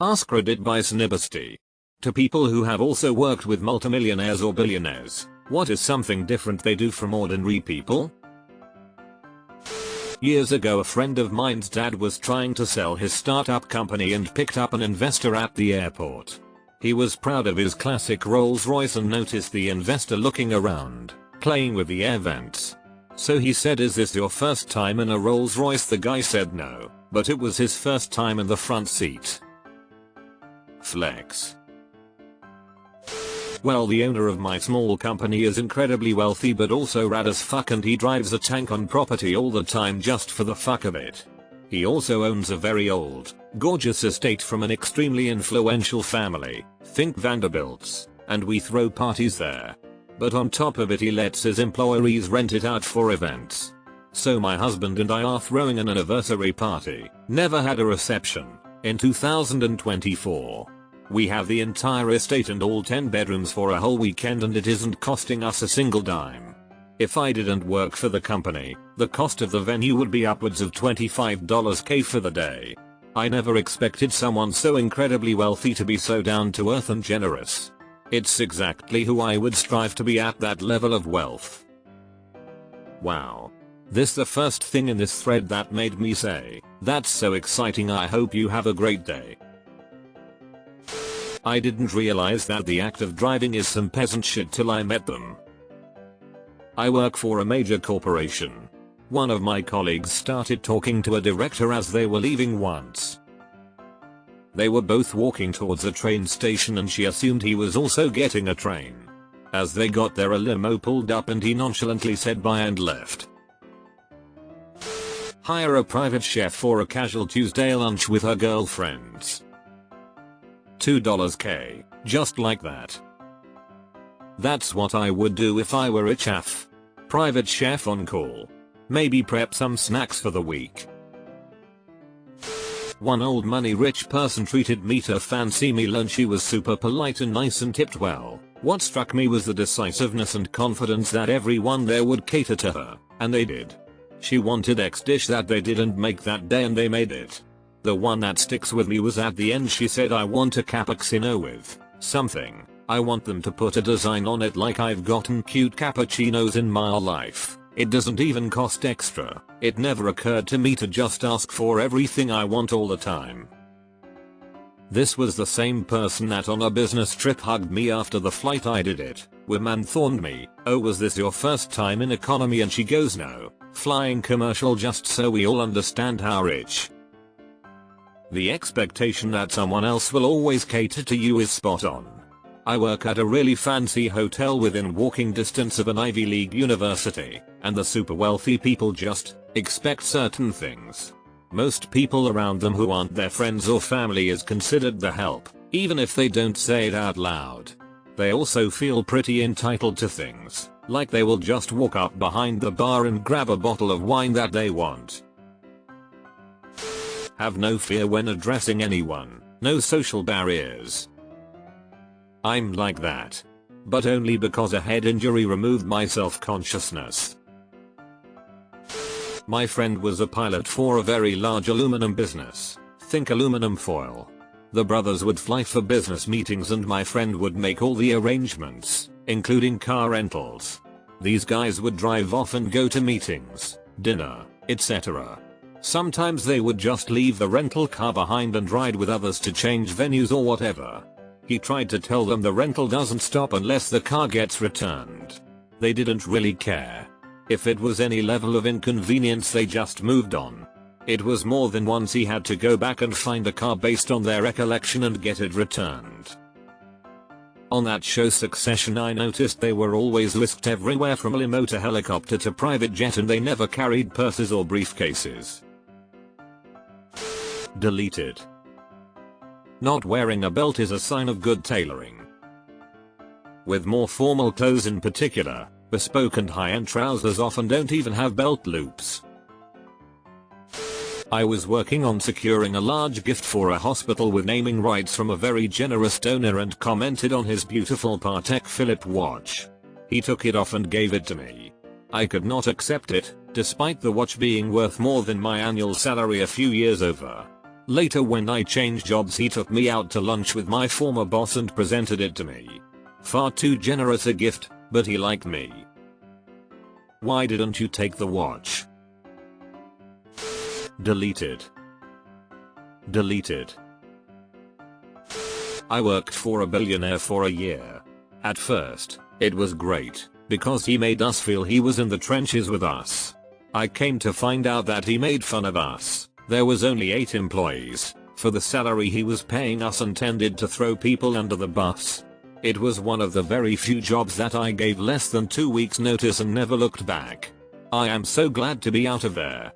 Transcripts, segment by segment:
AskReddit by Snibesty. To people who have also worked with multimillionaires or billionaires, what is something different they do from ordinary people? Years ago, a friend of mine's dad was trying to sell his startup company and picked up an investor at the airport. He was proud of his classic Rolls-Royce and noticed the investor looking around, playing with the air vents. So he said, "Is this your first time in a Rolls-Royce?" The guy said no, but it was his first time in the front seat. Flex. Well, the owner of my small company is incredibly wealthy but also rad as fuck, and he drives a tank on property all the time just for the fuck of it. He also owns a very old, gorgeous estate from an extremely influential family, think Vanderbilts, and we throw parties there. But on top of it, he lets his employees rent it out for events. So my husband and I are throwing an anniversary party, never had a reception, in 2024. We have the entire estate and all 10 bedrooms for a whole weekend, and it isn't costing us a single dime. If I didn't work for the company, the cost of the venue would be upwards of $25K for the day. I never expected someone so incredibly wealthy to be so down to earth and generous. It's exactly who I would strive to be at that level of wealth. Wow. This the first thing in this thread that made me say, "That's so exciting, I hope you have a great day." I didn't realize that the act of driving is some peasant shit till I met them. I work for a major corporation. One of my colleagues started talking to a director as they were leaving once. They were both walking towards a train station and she assumed he was also getting a train. As they got there, a limo pulled up and he nonchalantly said bye and left. Hire a private chef for a casual Tuesday lunch with her girlfriends. $2K, just like that. That's what I would do if I were a chef. Private chef on call. Maybe prep some snacks for the week. One old money rich person treated me to a fancy meal and she was super polite and nice and tipped well. What struck me was the decisiveness and confidence that everyone there would cater to her, and they did. She wanted X dish that they didn't make that day and they made it. The one that sticks with me was at the end. She said, "I want a cappuccino with something. I want them to put a design on it like I've gotten cute cappuccinos in my life. It doesn't even cost extra." It never occurred to me to just ask for everything I want all the time. This was the same person that on a business trip hugged me after the flight I did it. Woman thorned me, "Oh, was this your first time in economy?" And she goes, "No, flying commercial, just so we all understand how rich." The expectation that someone else will always cater to you is spot on. I work at a really fancy hotel within walking distance of an Ivy League university, and the super wealthy people just expect certain things. Most people around them who aren't their friends or family is considered the help, even if they don't say it out loud. They also feel pretty entitled to things, like they will just walk up behind the bar and grab a bottle of wine that they want. Have no fear when addressing anyone, no social barriers. I'm like that. But only because a head injury removed my self-consciousness. My friend was a pilot for a very large aluminum business. Think aluminum foil. The brothers would fly for business meetings and my friend would make all the arrangements, including car rentals. These guys would drive off and go to meetings, dinner, etc. Sometimes they would just leave the rental car behind and ride with others to change venues or whatever. He tried to tell them the rental doesn't stop unless the car gets returned. They didn't really care. If it was any level of inconvenience, they just moved on. It was more than once he had to go back and find the car based on their recollection and get it returned. On that show Succession, I noticed they were always whisked everywhere from limo to helicopter to private jet, and they never carried purses or briefcases. Deleted. Not wearing a belt is a sign of good tailoring. With more formal clothes in particular, bespoke and high-end trousers often don't even have belt loops. I was working on securing a large gift for a hospital with naming rights from a very generous donor and commented on his beautiful Patek Philippe watch. He took it off and gave it to me. I could not accept it, despite the watch being worth more than my annual salary a few years over. Later when I changed jobs he took me out to lunch with my former boss and presented it to me. Far too generous a gift, but he liked me. Why didn't you take the watch? Deleted. Deleted. I worked for a billionaire for a year. At first, it was great, because he made us feel he was in the trenches with us. I came to find out that he made fun of us. There was only 8 employees, for the salary he was paying us and tended to throw people under the bus. It was one of the very few jobs that I gave less than 2 weeks notice and never looked back. I am so glad to be out of there.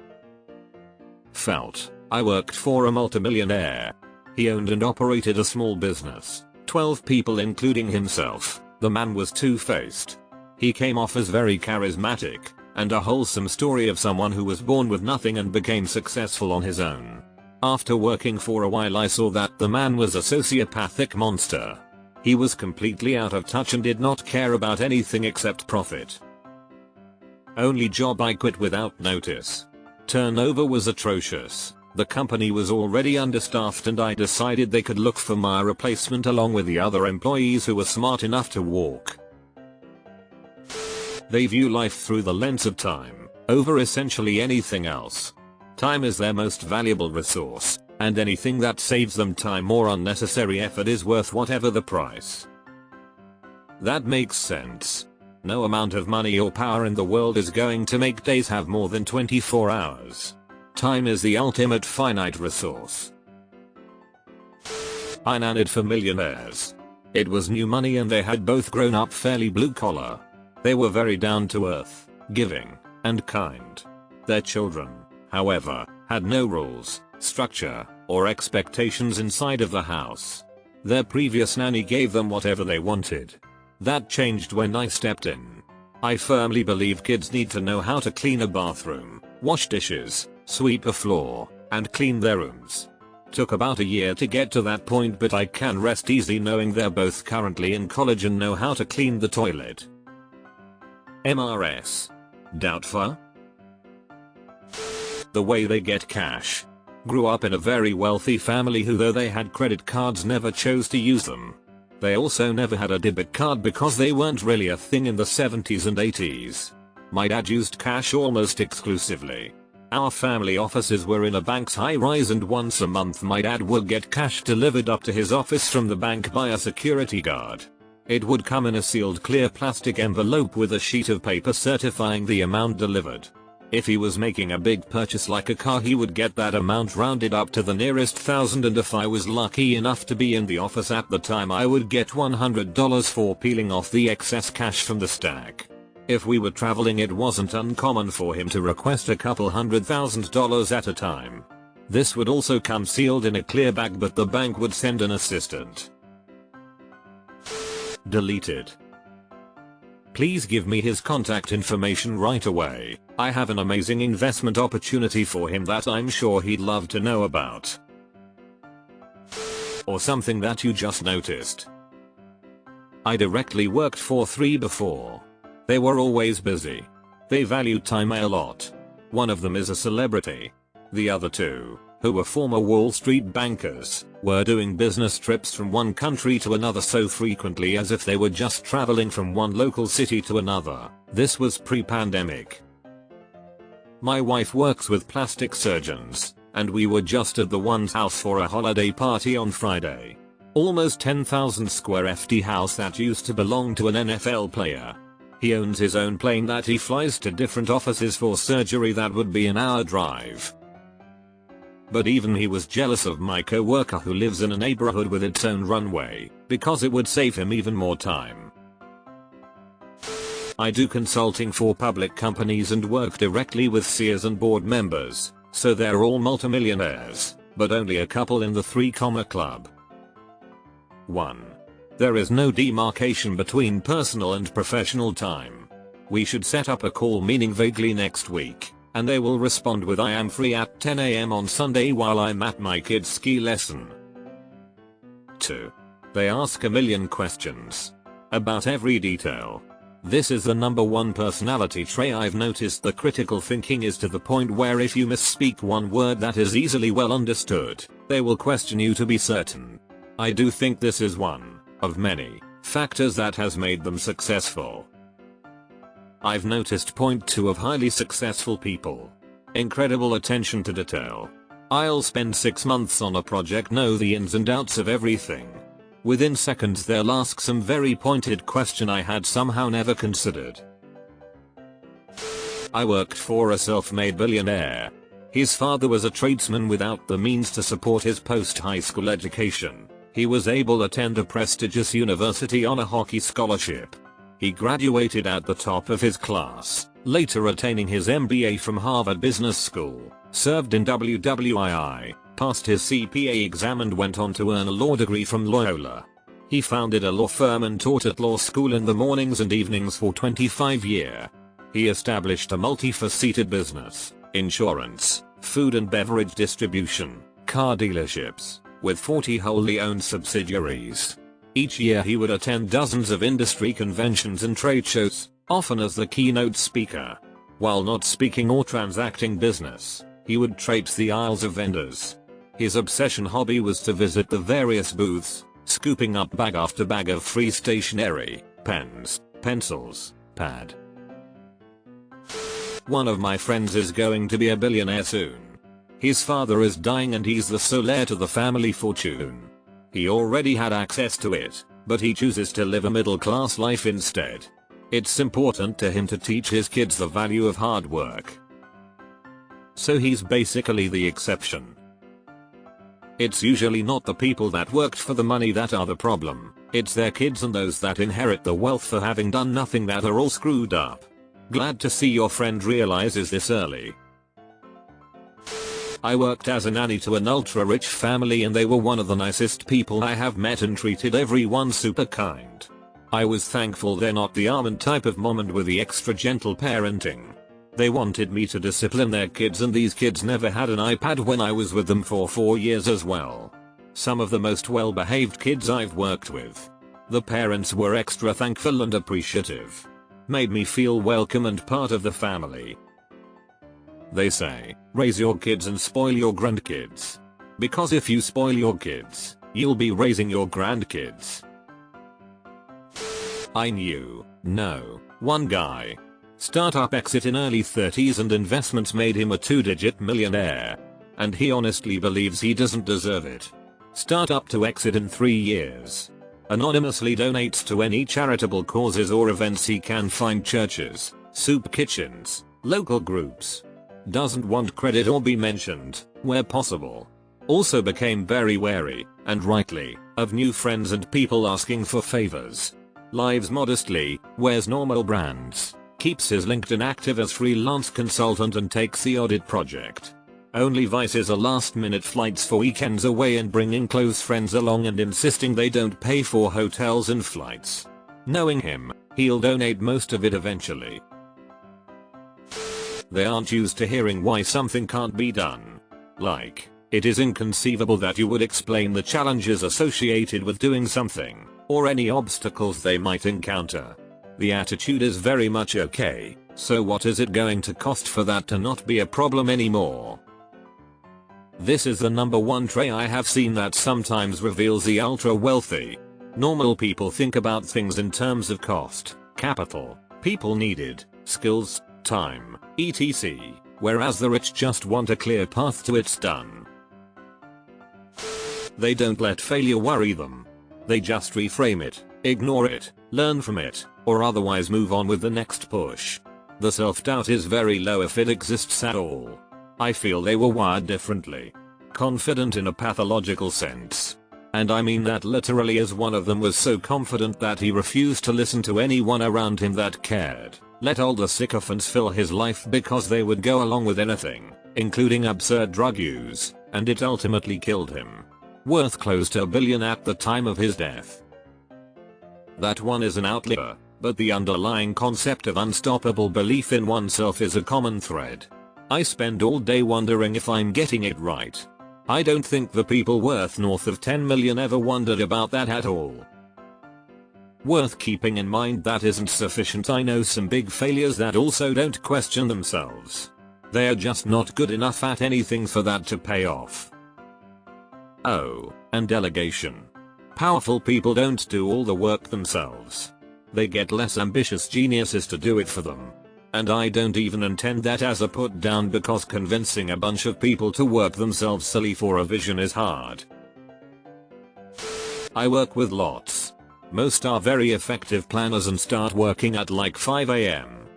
Felt. I worked for a multimillionaire. He owned and operated a small business, 12 people including himself. The man was two-faced. He came off as very charismatic, and a wholesome story of someone who was born with nothing and became successful on his own. After working for a while I saw that the man was a sociopathic monster. He was completely out of touch and did not care about anything except profit. Only job I quit without notice. Turnover was atrocious. The company was already understaffed and I decided they could look for my replacement along with the other employees who were smart enough to walk. They view life through the lens of time, over essentially anything else. Time is their most valuable resource, and anything that saves them time or unnecessary effort is worth whatever the price. That makes sense. No amount of money or power in the world is going to make days have more than 24 hours. Time is the ultimate finite resource. I nannied for millionaires. It was new money and they had both grown up fairly blue collar. They were very down to earth, giving, and kind. Their children, however, had no rules, structure, or expectations inside of the house. Their previous nanny gave them whatever they wanted. That changed when I stepped in. I firmly believe kids need to know how to clean a bathroom, wash dishes, sweep a floor, and clean their rooms. Took about a year to get to that point, but I can rest easy knowing they're both currently in college and know how to clean the toilet. MRS. Doubtful? The way they get cash. Grew up in a very wealthy family who, though they had credit cards, never chose to use them. They also never had a debit card because they weren't really a thing in the 70s and 80s. My dad used cash almost exclusively. Our family offices were in a bank's high-rise and once a month my dad would get cash delivered up to his office from the bank by a security guard. It would come in a sealed clear plastic envelope with a sheet of paper certifying the amount delivered. If he was making a big purchase like a car, he would get that amount rounded up to the nearest thousand, and if I was lucky enough to be in the office at the time, I would get $100 for peeling off the excess cash from the stack. If we were traveling, it wasn't uncommon for him to request a couple $100,000 at a time. This would also come sealed in a clear bag, but the bank would send an assistant. Deleted. Please give me his contact information right away. I have an amazing investment opportunity for him that I'm sure he'd love to know about. Or something that you just noticed. I directly worked for 3 before. They were always busy. They valued time a lot. One of them is a celebrity. The other 2, who were former Wall Street bankers, were doing business trips from one country to another so frequently as if they were just traveling from one local city to another. This was pre-pandemic. My wife works with plastic surgeons, and we were just at the one's house for a holiday party on Friday. Almost 10,000 square ft house that used to belong to an NFL player. He owns his own plane that he flies to different offices for surgery that would be an hour drive. But even he was jealous of my co-worker who lives in a neighborhood with its own runway, because it would save him even more time. I do consulting for public companies and work directly with CEOs and board members, so they're all multimillionaires, but only a couple in the 3 Club. 1. There is no demarcation between personal and professional time. We should set up a call meaning vaguely next week, and they will respond with I am free at 10 AM on Sunday while I'm at my kid's ski lesson. 2. They ask a million questions. About every detail. This is the number one personality trait I've noticed. The critical thinking is to the point where if you misspeak one word that is easily well understood, they will question you to be certain. I do think this is one of many factors that has made them successful. I've noticed point 2 of highly successful people. Incredible attention to detail. I'll spend 6 months on a project, know the ins and outs of everything. Within seconds they'll ask some very pointed question I had somehow never considered. I worked for a self-made billionaire. His father was a tradesman without the means to support his post-high school education. He was able to attend a prestigious university on a hockey scholarship. He graduated at the top of his class, later attaining his MBA from Harvard Business School, served in WWII, passed his CPA exam and went on to earn a law degree from Loyola. He founded a law firm and taught at law school in the mornings and evenings for 25 years. He established a multifaceted business, insurance, food and beverage distribution, car dealerships, with 40 wholly owned subsidiaries. Each year he would attend dozens of industry conventions and trade shows, often as the keynote speaker. While not speaking or transacting business, he would traipse the aisles of vendors. His obsession hobby was to visit the various booths, scooping up bag after bag of free stationery, pens, pencils, pad. One of my friends is going to be a billionaire soon. His father is dying and he's the sole heir to the family fortune. He already had access to it, but he chooses to live a middle-class life instead. It's important to him to teach his kids the value of hard work. So he's basically the exception. It's usually not the people that worked for the money that are the problem, it's their kids and those that inherit the wealth for having done nothing that are all screwed up. Glad to see your friend realizes this early. I worked as a nanny to an ultra-rich family and they were one of the nicest people I have met and treated everyone super kind. I was thankful they're not the almond type of mom and with the extra gentle parenting. They wanted me to discipline their kids and these kids never had an iPad when I was with them for 4 years as well. Some of the most well-behaved kids I've worked with. The parents were extra thankful and appreciative. Made me feel welcome and part of the family. They say, raise your kids and spoil your grandkids. Because if you spoil your kids, you'll be raising your grandkids. I know one guy. Startup exit in early 30s and investments made him a 2-digit millionaire. And he honestly believes he doesn't deserve it. Startup to exit in 3 years. Anonymously donates to any charitable causes or events he can find, churches, soup kitchens, local groups. Doesn't want credit or be mentioned, where possible. Also became very wary, and rightly, of new friends and people asking for favors. Lives modestly, wears normal brands, keeps his LinkedIn active as freelance consultant and takes the audit project. Only vices are last-minute flights for weekends away and bringing close friends along and insisting they don't pay for hotels and flights. Knowing him, he'll donate most of it eventually. They aren't used to hearing why something can't be done. Like, it is inconceivable that you would explain the challenges associated with doing something, or any obstacles they might encounter. The attitude is very much okay, so what is it going to cost for that to not be a problem anymore? This is the number one trait I have seen that sometimes reveals the ultra wealthy. Normal people think about things in terms of cost, capital, people needed, skills, time, etc., whereas the rich just want a clear path to it's done. They don't let failure worry them. They just reframe it, ignore it, learn from it, or otherwise move on with the next push. The self-doubt is very low if it exists at all. I feel they were wired differently. Confident in a pathological sense. And I mean that literally, as one of them was so confident that he refused to listen to anyone around him that cared. Let all the sycophants fill his life because they would go along with anything, including absurd drug use, and it ultimately killed him. Worth close to $1 billion at the time of his death. That one is an outlier, but the underlying concept of unstoppable belief in oneself is a common thread. I spend all day wondering if I'm getting it right. I don't think the people worth north of 10 million ever wondered about that at all. Worth keeping in mind that isn't sufficient. I know some big failures that also don't question themselves. They're just not good enough at anything for that to pay off. Oh, and delegation. Powerful people don't do all the work themselves. They get less ambitious geniuses to do it for them. And I don't even intend that as a put down, because convincing a bunch of people to work themselves silly for a vision is hard. I work with lots. Most are very effective planners and start working at like 5 AM.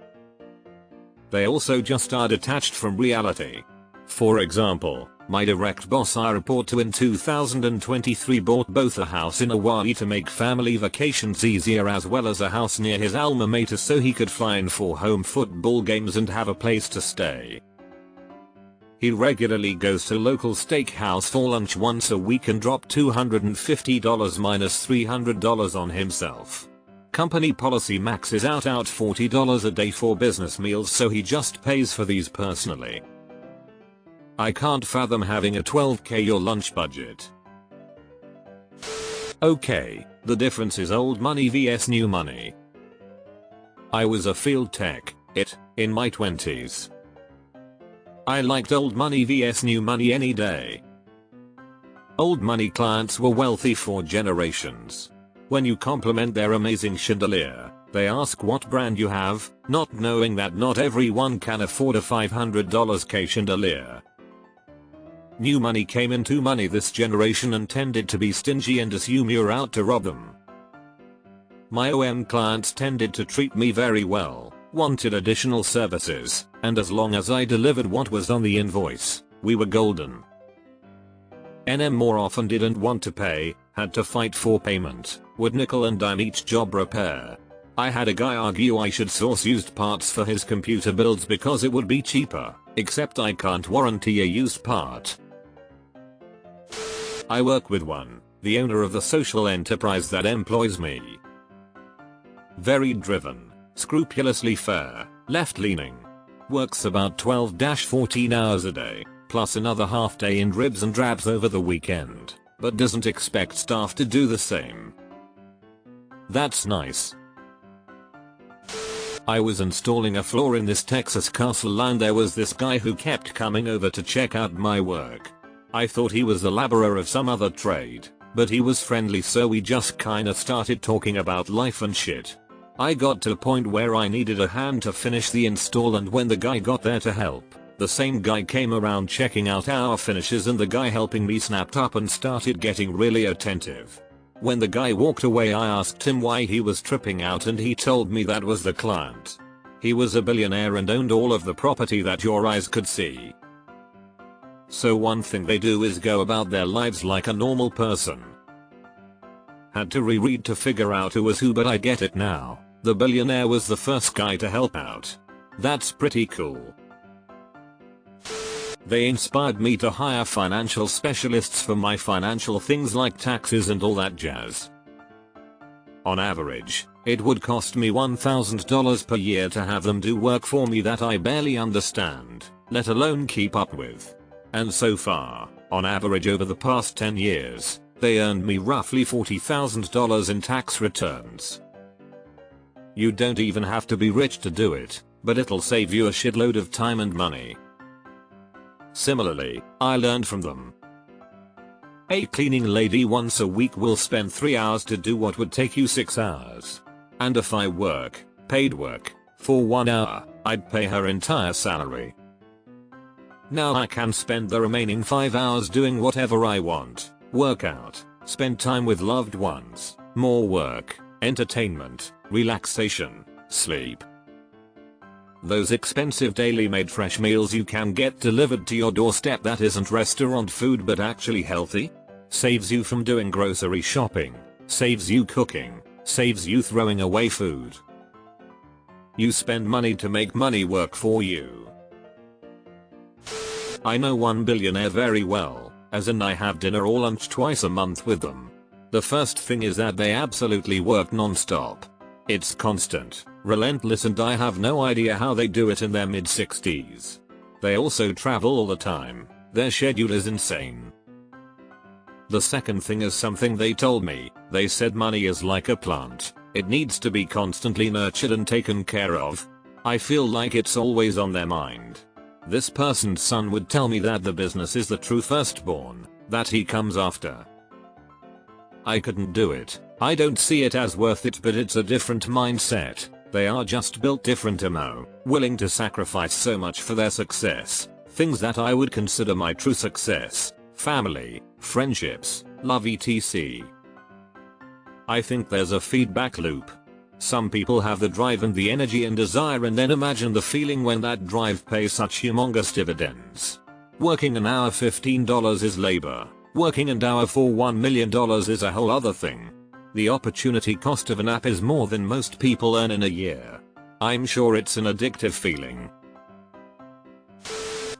They also just are detached from reality. For example, my direct boss I report to in 2023 bought both a house in Hawaii to make family vacations easier, as well as a house near his alma mater so he could fly in for home football games and have a place to stay. He regularly goes to local steakhouse for lunch once a week and dropped $250 minus $300 on himself. Company policy maxes out $40 a day for business meals, so he just pays for these personally. I can't fathom having a $12K your lunch budget. Okay, the difference is old money vs new money. I was a field tech, in my 20s. I liked old money vs new money any day. Old money clients were wealthy for generations. When you compliment their amazing chandelier, they ask what brand you have, not knowing that not everyone can afford a $500K chandelier. New money came into money this generation and tended to be stingy and assume you're out to rob them. My OM clients tended to treat me very well, wanted additional services, and as long as I delivered what was on the invoice, we were golden. NM more often didn't want to pay, had to fight for payment, would nickel and dime each job repair. I had a guy argue I should source used parts for his computer builds because it would be cheaper, except I can't warranty a used part. I work with one, the owner of the social enterprise that employs me. Very driven, scrupulously fair, left-leaning. Works about 12-14 hours a day, plus another half day in dribs and drabs over the weekend, but doesn't expect staff to do the same. That's nice. I was installing a floor in this Texas castle and there was this guy who kept coming over to check out my work. I thought he was a laborer of some other trade, but he was friendly, so we just kinda started talking about life and shit. I got to a point where I needed a hand to finish the install, and when the guy got there to help, the same guy came around checking out our finishes and the guy helping me snapped up and started getting really attentive. When the guy walked away I asked him why he was tripping out and he told me that was the client. He was a billionaire and owned all of the property that your eyes could see. So one thing they do is go about their lives like a normal person. Had to reread to figure out who was who, but I get it now. The billionaire was the first guy to help out. That's pretty cool. They inspired me to hire financial specialists for my financial things like taxes and all that jazz. On average, it would cost me $1,000 per year to have them do work for me that I barely understand, let alone keep up with. And so far, on average over the past 10 years, they earned me roughly $40,000 in tax returns. You don't even have to be rich to do it, but it'll save you a shitload of time and money. Similarly, I learned from them. A cleaning lady once a week will spend 3 hours to do what would take you 6 hours. And if I paid work, for 1 hour, I'd pay her entire salary. Now I can spend the remaining 5 hours doing whatever I want, work out, spend time with loved ones, more work, entertainment, relaxation, sleep. Those expensive daily made fresh meals you can get delivered to your doorstep that isn't restaurant food but actually healthy? Saves you from doing grocery shopping, saves you cooking, saves you throwing away food. You spend money to make money work for you. I know one billionaire very well, as in I have dinner or lunch twice a month with them. The first thing is that they absolutely work non-stop. It's constant, relentless, and I have no idea how they do it in their mid-60s. They also travel all the time. Their schedule is insane. The second thing is something they told me. They said money is like a plant. It needs to be constantly nurtured and taken care of. I feel like it's always on their mind. This person's son would tell me that the business is the true firstborn that he comes after. I couldn't do it. I don't see it as worth it, but it's a different mindset. They are just built different, willing to sacrifice so much for their success. Things that I would consider my true success. Family, friendships, love etc. I think there's a feedback loop. Some people have the drive and the energy and desire, and then imagine the feeling when that drive pays such humongous dividends. Working an hour $15 is labor. Working an hour for $1 million is a whole other thing. The opportunity cost of an app is more than most people earn in a year. I'm sure it's an addictive feeling.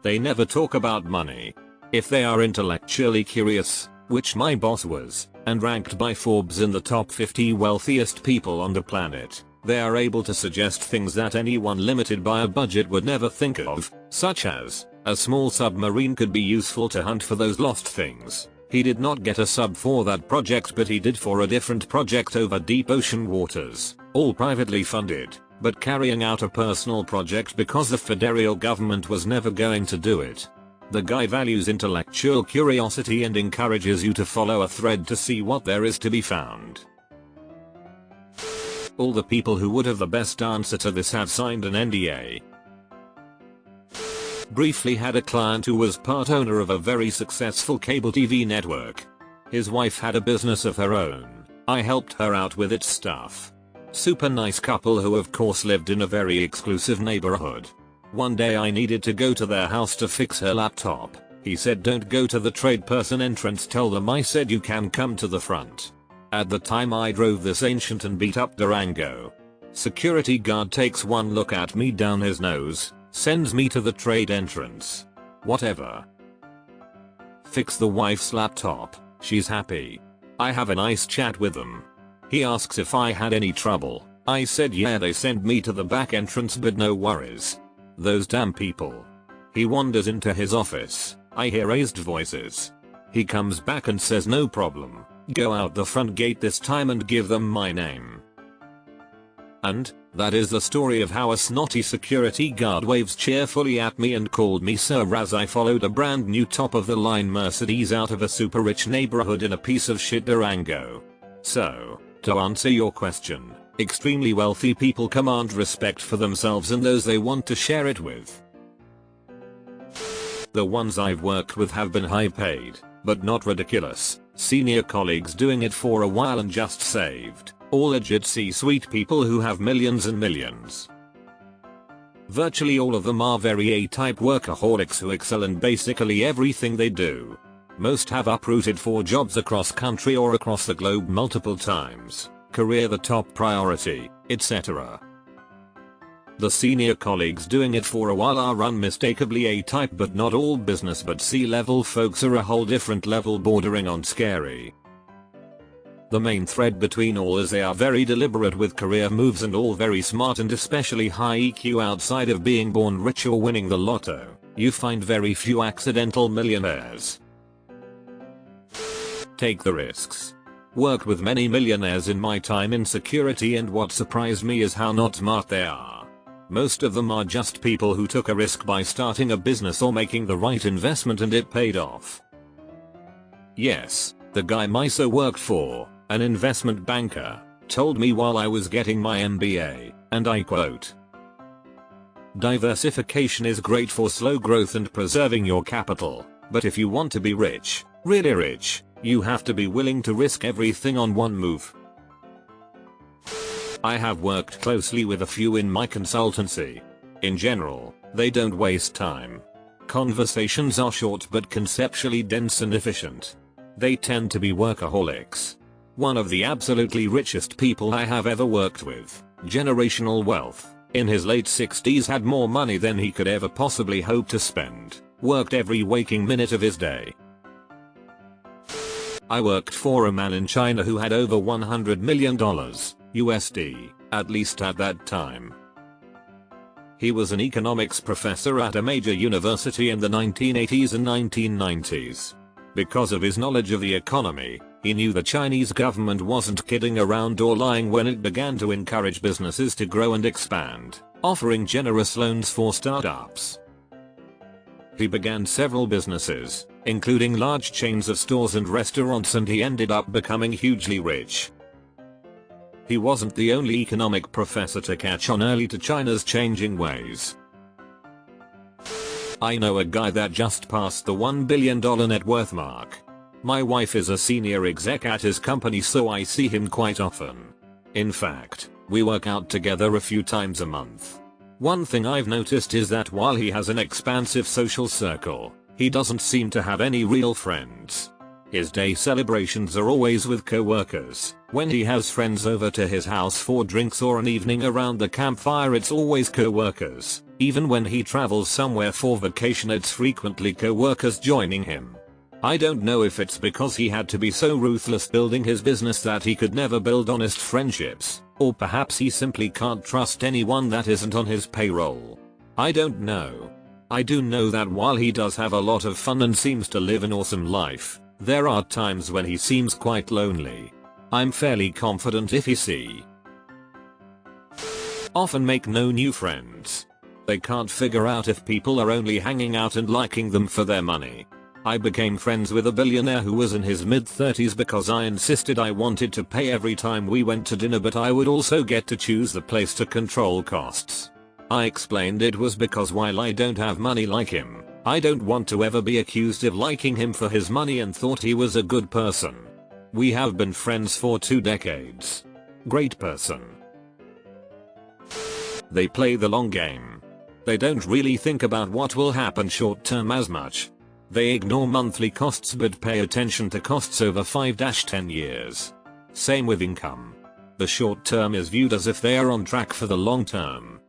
They never talk about money. If they are intellectually curious, which my boss was, and ranked by Forbes in the top 50 wealthiest people on the planet, they are able to suggest things that anyone limited by a budget would never think of, such as, a small submarine could be useful to hunt for those lost things. He did not get a sub for that project, but he did for a different project over deep ocean waters, all privately funded, but carrying out a personal project because the federal government was never going to do it. The guy values intellectual curiosity and encourages you to follow a thread to see what there is to be found. All the people who would have the best answer to this have signed an NDA. Briefly had a client who was part owner of a very successful cable TV network. His wife had a business of her own. I helped her out with its stuff. Super nice couple who of course lived in a very exclusive neighborhood. One day I needed to go to their house to fix her laptop. He said, "Don't go to the trade person entrance, tell them I said you can come to the front." At the time I drove this ancient and beat up Durango. Security guard takes one look at me down his nose, sends me to the trade entrance. Whatever. Fix the wife's laptop, she's happy. I have a nice chat with them. He asks if I had any trouble. I said yeah, they sent me to the back entrance but no worries. Those damn people. He wanders into his office. I hear raised voices. He comes back and says no problem. Go out the front gate this time and give them my name. And, that is the story of how a snotty security guard waves cheerfully at me and called me sir as I followed a brand new top of the line Mercedes out of a super rich neighborhood in a piece of shit Durango. So, to answer your question, extremely wealthy people command respect for themselves and those they want to share it with. The ones I've worked with have been high paid, but not ridiculous, senior colleagues doing it for a while and just saved, all legit C-suite people who have millions and millions. Virtually all of them are very A-type workaholics who excel in basically everything they do. Most have uprooted for jobs across country or across the globe multiple times, career the top priority, etc. The senior colleagues doing it for a while are unmistakably A-type, but not all business, but C-level folks are a whole different level bordering on scary. The main thread between all is they are very deliberate with career moves and all very smart and especially high EQ. Outside of being born rich or winning the lotto, you find very few accidental millionaires. Take the risks. Worked with many millionaires in my time in security, and what surprised me is how not smart they are. Most of them are just people who took a risk by starting a business or making the right investment and it paid off. Yes, the guy Miso worked for, an investment banker, told me while I was getting my MBA, and I quote, "Diversification is great for slow growth and preserving your capital, but if you want to be rich, really rich, you have to be willing to risk everything on one move." I have worked closely with a few in my consultancy. In general, they don't waste time. Conversations are short but conceptually dense and efficient. They tend to be workaholics. One of the absolutely richest people I have ever worked with, generational wealth, in his late 60s had more money than he could ever possibly hope to spend, worked every waking minute of his day. I worked for a man in China who had over $100 million, USD, at least at that time. He was an economics professor at a major university in the 1980s and 1990s. Because of his knowledge of the economy, He knew the Chinese government wasn't kidding around or lying when it began to encourage businesses to grow and expand, offering generous loans for startups. He began several businesses, including large chains of stores and restaurants, and he ended up becoming hugely rich. He wasn't the only economic professor to catch on early to China's changing ways. I know a guy that just passed the $1 billion net worth mark. My wife is a senior exec at his company, so I see him quite often. In fact, we work out together a few times a month. One thing I've noticed is that while he has an expansive social circle, he doesn't seem to have any real friends. His day celebrations are always with co-workers. When he has friends over to his house for drinks or an evening around the campfire, it's always co-workers. Even when he travels somewhere for vacation, it's frequently co-workers joining him. I don't know if it's because he had to be so ruthless building his business that he could never build honest friendships, or perhaps he simply can't trust anyone that isn't on his payroll. I don't know. I do know that while he does have a lot of fun and seems to live an awesome life, there are times when he seems quite lonely. I'm fairly confident if he often make no new friends. They can't figure out if people are only hanging out and liking them for their money. I became friends with a billionaire who was in his mid-30s because I insisted I wanted to pay every time we went to dinner, but I would also get to choose the place to control costs. I explained it was because while I don't have money like him, I don't want to ever be accused of liking him for his money, and thought he was a good person. We have been friends for 2 decades. Great person. They play the long game. They don't really think about what will happen short term as much. They ignore monthly costs but pay attention to costs over 5-10 years. Same with income. The short term is viewed as if they are on track for the long term.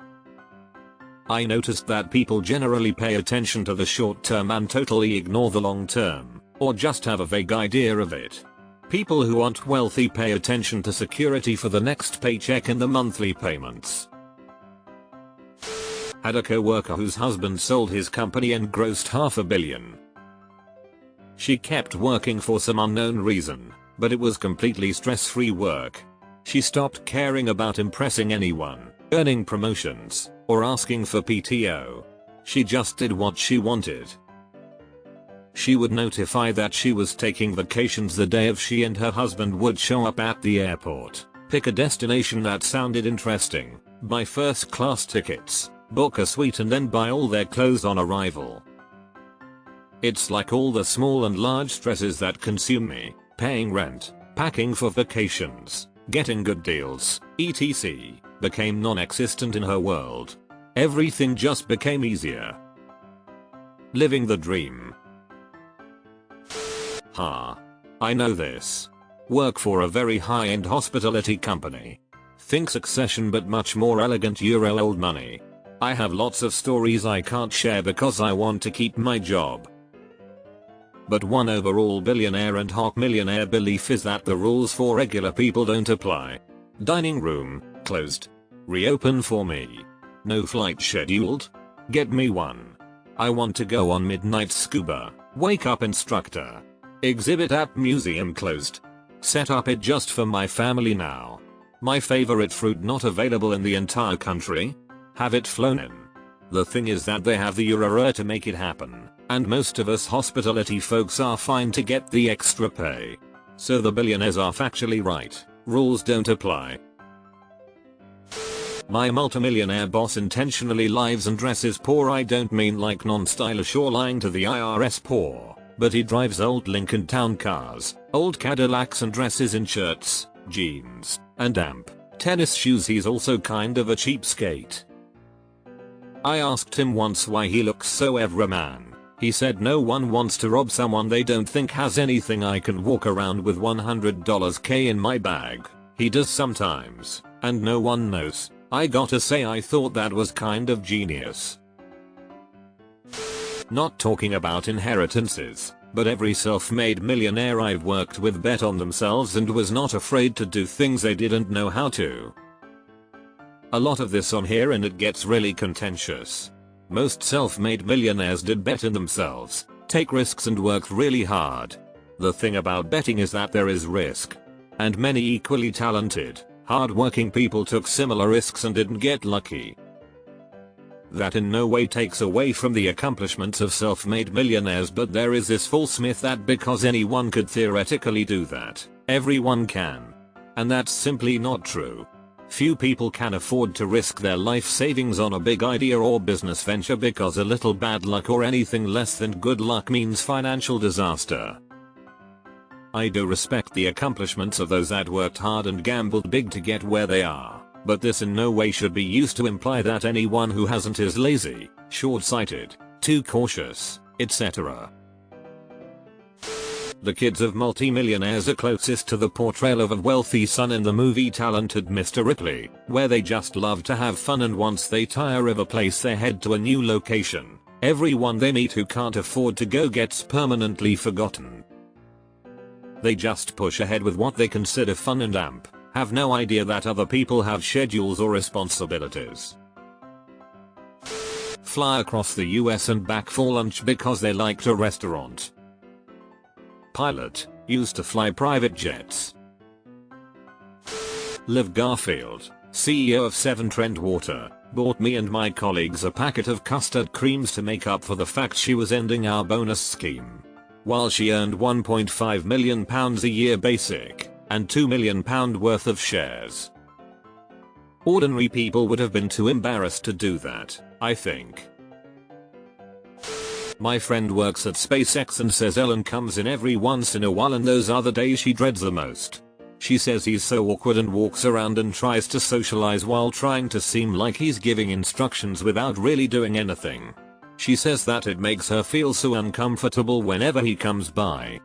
I noticed that people generally pay attention to the short term and totally ignore the long term, or just have a vague idea of it. People who aren't wealthy pay attention to security for the next paycheck and the monthly payments. Had a co-worker whose husband sold his company and grossed $500 million. She kept working for some unknown reason, but it was completely stress-free work. She stopped caring about impressing anyone, earning promotions, or asking for PTO. She just did what she wanted. She would notify that she was taking vacations the day of. She and her husband would show up at the airport, pick a destination that sounded interesting, buy first-class tickets, book a suite, and then buy all their clothes on arrival. It's like all the small and large stresses that consume me, paying rent, packing for vacations, getting good deals, etc., became non-existent in her world. Everything just became easier. Living the dream. I know this. Work for a very high-end hospitality company. Think Succession but much more elegant Euro old money. I have lots of stories I can't share because I want to keep my job. But one overall billionaire and half millionaire belief is that the rules for regular people don't apply. Dining room, closed. Reopen for me. No flight scheduled? Get me one. I want to go on midnight scuba. Wake up instructor. Exhibit at museum closed. Set up it just for my family now. My favorite fruit not available in the entire country? Have it flown in. The thing is that they have the Euro to make it happen, and most of us hospitality folks are fine to get the extra pay. So the billionaires are factually right. Rules don't apply. My multimillionaire boss intentionally lives and dresses poor. I don't mean like non-stylish or lying to the IRS poor, but he drives old Lincoln Town cars, old Cadillacs, and dresses in shirts, jeans, and damp tennis shoes. He's also kind of a cheapskate. I asked him once why he looks so everyman. He said no one wants to rob someone they don't think has anything. I can walk around with $100k in my bag. He does sometimes, and no one knows. I gotta say I thought that was kind of genius. Not talking about inheritances, but every self-made millionaire I've worked with bet on themselves and was not afraid to do things they didn't know how to. A lot of this on here and it gets really contentious. Most self-made millionaires did bet in themselves, take risks, and work really hard. The thing about betting is that there is risk. And many equally talented, hard-working people took similar risks and didn't get lucky. That in no way takes away from the accomplishments of self-made millionaires, but there is this false myth that because anyone could theoretically do that, everyone can. And that's simply not true. Few people can afford to risk their life savings on a big idea or business venture because a little bad luck or anything less than good luck means financial disaster. I do respect the accomplishments of those that worked hard and gambled big to get where they are, but this in no way should be used to imply that anyone who hasn't is lazy, short-sighted, too cautious, etc. The kids of multimillionaires are closest to the portrayal of a wealthy son in the movie Talented Mr. Ripley, where they just love to have fun, and once they tire of a place they head to a new location. Everyone they meet who can't afford to go gets permanently forgotten. They just push ahead with what they consider fun and have no idea that other people have schedules or responsibilities. Fly across the US and back for lunch because they liked a restaurant. Pilot, used to fly private jets. Liv Garfield, CEO of Severn Trent Water, bought me and my colleagues a packet of custard creams to make up for the fact she was ending our bonus scheme. While she earned £1.5 million a year basic, and £2 million worth of shares. Ordinary people would have been too embarrassed to do that, I think. My friend works at SpaceX and says Elon comes in every once in a while and those are the days she dreads the most. She says he's so awkward and walks around and tries to socialize while trying to seem like he's giving instructions without really doing anything. She says that it makes her feel so uncomfortable whenever he comes by.